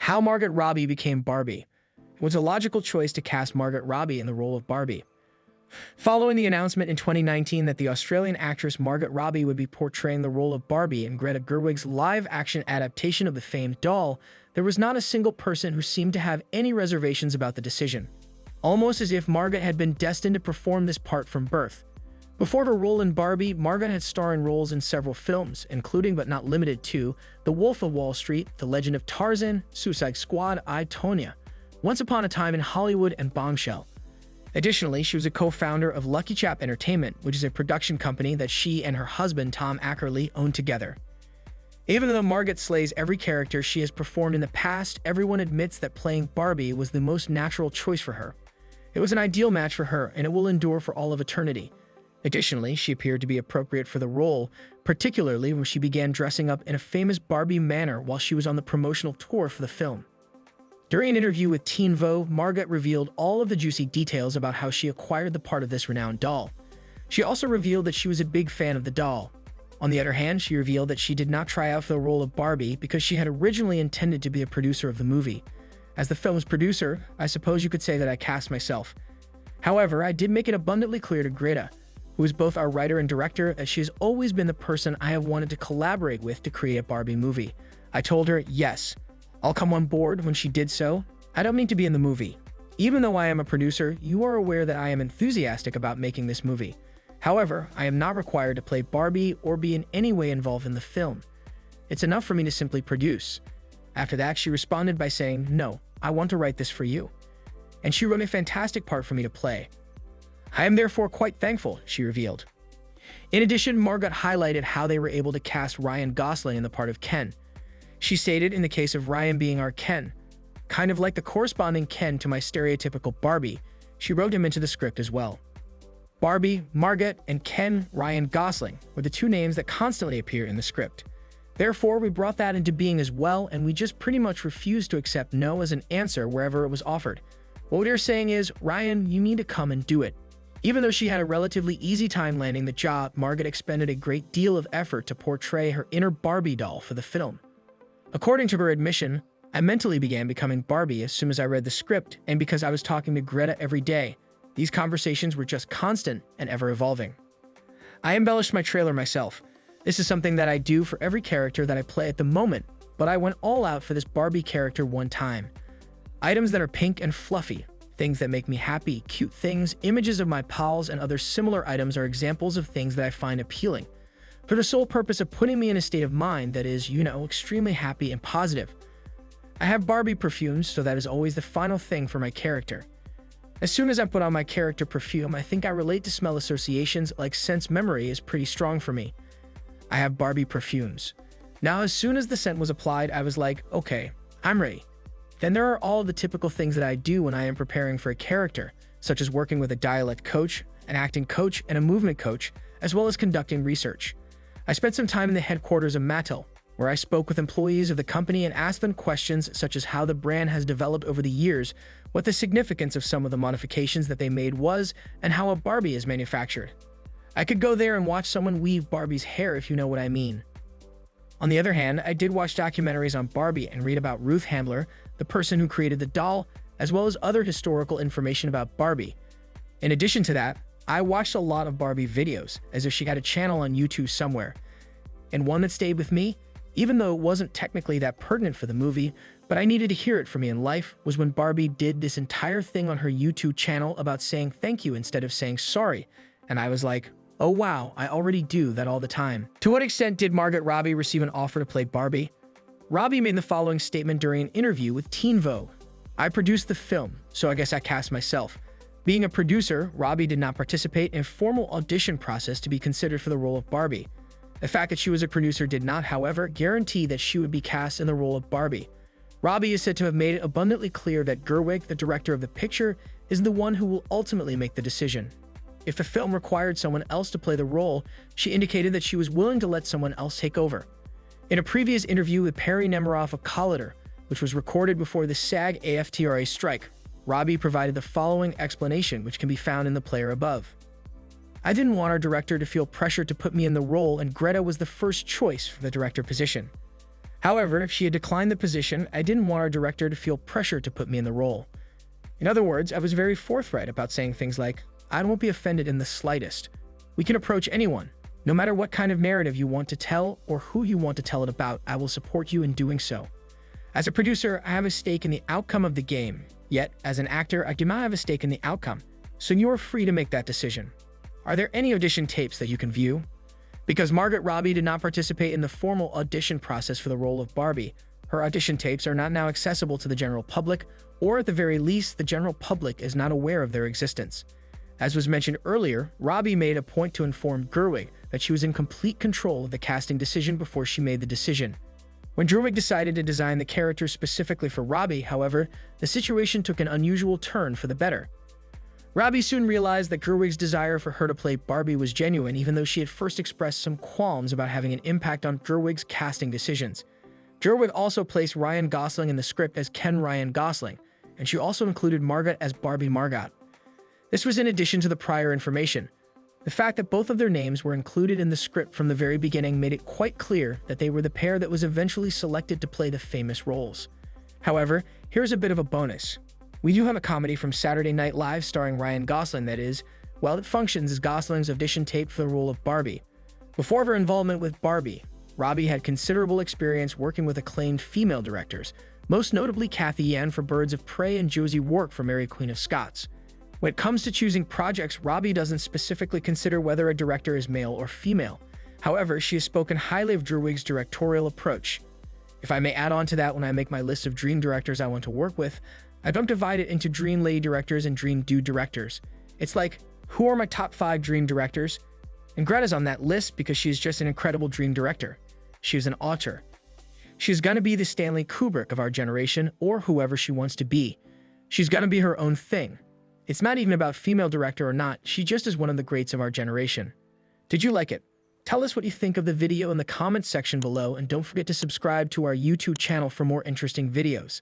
How Margot Robbie became Barbie. It was a logical choice to cast Margot Robbie in the role of Barbie. Following the announcement in 2019 that the Australian actress Margot Robbie would be portraying the role of Barbie in Greta Gerwig's live-action adaptation of the famed doll, there was not a single person who seemed to have any reservations about the decision. Almost as if Margot had been destined to perform this part from birth. Before her role in Barbie, Margot had starring roles in several films, including but not limited to The Wolf of Wall Street, The Legend of Tarzan, Suicide Squad, I, Tonya, Once Upon a Time in Hollywood, and Bombshell. Additionally, she was a co-founder of Lucky Chap Entertainment, which is a production company that she and her husband, Tom Ackerley, own together. Even though Margot slays every character she has performed in the past, everyone admits that playing Barbie was the most natural choice for her. It was an ideal match for her, and it will endure for all of eternity. Additionally, she appeared to be appropriate for the role, particularly when she began dressing up in a famous Barbie manner while she was on the promotional tour for the film. During an interview with Teen Vogue, Margot revealed all of the juicy details about how she acquired the part of this renowned doll. She also revealed that she was a big fan of the doll. On the other hand, she revealed that she did not try out for the role of Barbie because she had originally intended to be a producer of the movie. As the film's producer, I suppose you could say that I cast myself. However, I did make it abundantly clear to Greta, who is both our writer and director, that she has always been the person I have wanted to collaborate with to create a Barbie movie. I told her, yes, I'll come on board. When she did so, I don't need to be in the movie. Even though I am a producer, you are aware that I am enthusiastic about making this movie. However, I am not required to play Barbie or be in any way involved in the film. It's enough for me to simply produce. After that, she responded by saying, no, I want to write this for you. And she wrote a fantastic part for me to play. I am therefore quite thankful, she revealed. In addition, Margot highlighted how they were able to cast Ryan Gosling in the part of Ken. She stated, in the case of Ryan being our Ken, kind of like the corresponding Ken to my stereotypical Barbie, she wrote him into the script as well. Barbie, Margot, and Ken Ryan Gosling were the two names that constantly appear in the script. Therefore, we brought that into being as well, and we just pretty much refused to accept no as an answer wherever it was offered. What we are saying is, Ryan, you need to come and do it. Even though she had a relatively easy time landing the job, Margot expended a great deal of effort to portray her inner Barbie doll for the film. According to her admission, I mentally began becoming Barbie as soon as I read the script, and because I was talking to Greta every day, these conversations were just constant and ever-evolving. I embellished my trailer myself. This is something that I do for every character that I play at the moment, but I went all out for this Barbie character one time. Items that are pink and fluffy, things that make me happy, cute things, images of my pals, and other similar items are examples of things that I find appealing, for the sole purpose of putting me in a state of mind that is, extremely happy and positive. I have Barbie perfumes, so that is always the final thing for my character. As soon as I put on my character perfume, I think I relate to smell associations, like sense memory is pretty strong for me. I have Barbie perfumes. Now, as soon as the scent was applied, I was like, okay, I'm ready. Then there are all of the typical things that I do when I am preparing for a character, such as working with a dialect coach, an acting coach, and a movement coach, as well as conducting research. I spent some time in the headquarters of Mattel, where I spoke with employees of the company and asked them questions such as how the brand has developed over the years, what the significance of some of the modifications that they made was, and how a Barbie is manufactured. I could go there and watch someone weave Barbie's hair, if you know what I mean. On the other hand, I did watch documentaries on Barbie and read about Ruth Handler, the person who created the doll, as well as other historical information about Barbie. In addition to that, I watched a lot of Barbie videos, as if she had a channel on YouTube somewhere. And one that stayed with me, even though it wasn't technically that pertinent for the movie, but I needed to hear it for me in life, was when Barbie did this entire thing on her YouTube channel about saying thank you instead of saying sorry. And I was like, oh wow, I already do that all the time. To what extent did Margot Robbie receive an offer to play Barbie? Robbie made the following statement during an interview with Teen Vogue. I produced the film, so I guess I cast myself. Being a producer, Robbie did not participate in a formal audition process to be considered for the role of Barbie. The fact that she was a producer did not, however, guarantee that she would be cast in the role of Barbie. Robbie is said to have made it abundantly clear that Gerwig, the director of the picture, is the one who will ultimately make the decision. If the film required someone else to play the role, she indicated that she was willing to let someone else take over. In a previous interview with Perry Nemiroff of Collider, which was recorded before the SAG-AFTRA strike, Robbie provided the following explanation, which can be found in the player above. I didn't want our director to feel pressure to put me in the role, and Greta was the first choice for the director position. However, if she had declined the position, I didn't want our director to feel pressure to put me in the role. In other words, I was very forthright about saying things like, I won't be offended in the slightest. We can approach anyone. No matter what kind of narrative you want to tell or who you want to tell it about, I will support you in doing so. As a producer, I have a stake in the outcome of the game. Yet, as an actor, I do not have a stake in the outcome. So you are free to make that decision. Are there any audition tapes that you can view? Because Margot Robbie did not participate in the formal audition process for the role of Barbie, her audition tapes are not now accessible to the general public, or at the very least, the general public is not aware of their existence. As was mentioned earlier, Robbie made a point to inform Gerwig that she was in complete control of the casting decision before she made the decision. When Gerwig decided to design the character specifically for Robbie, however, the situation took an unusual turn for the better. Robbie soon realized that Gerwig's desire for her to play Barbie was genuine, even though she had first expressed some qualms about having an impact on Gerwig's casting decisions. Gerwig also placed Ryan Gosling in the script as Ken Ryan Gosling, and she also included Margot as Barbie Margot. This was in addition to the prior information. The fact that both of their names were included in the script from the very beginning made it quite clear that they were the pair that was eventually selected to play the famous roles. However, here's a bit of a bonus. We do have a comedy from Saturday Night Live starring Ryan Gosling that is, well, it functions as Gosling's audition tape for the role of Barbie. Before her involvement with Barbie, Robbie had considerable experience working with acclaimed female directors, most notably Cathy Yan for Birds of Prey and Josie Rourke for Mary Queen of Scots. When it comes to choosing projects, Robbie doesn't specifically consider whether a director is male or female. However, she has spoken highly of Gerwig's directorial approach. If I may add on to that, when I make my list of dream directors I want to work with, I don't divide it into dream lady directors and dream dude directors. It's like, who are my top 5 dream directors? And Greta's on that list because she's just an incredible dream director. She's an author. She's gonna be the Stanley Kubrick of our generation, or whoever she wants to be. She's gonna be her own thing. It's not even about female director or not, she just is one of the greats of our generation. Did you like it? Tell us what you think of the video in the comments section below, and don't forget to subscribe to our YouTube channel for more interesting videos.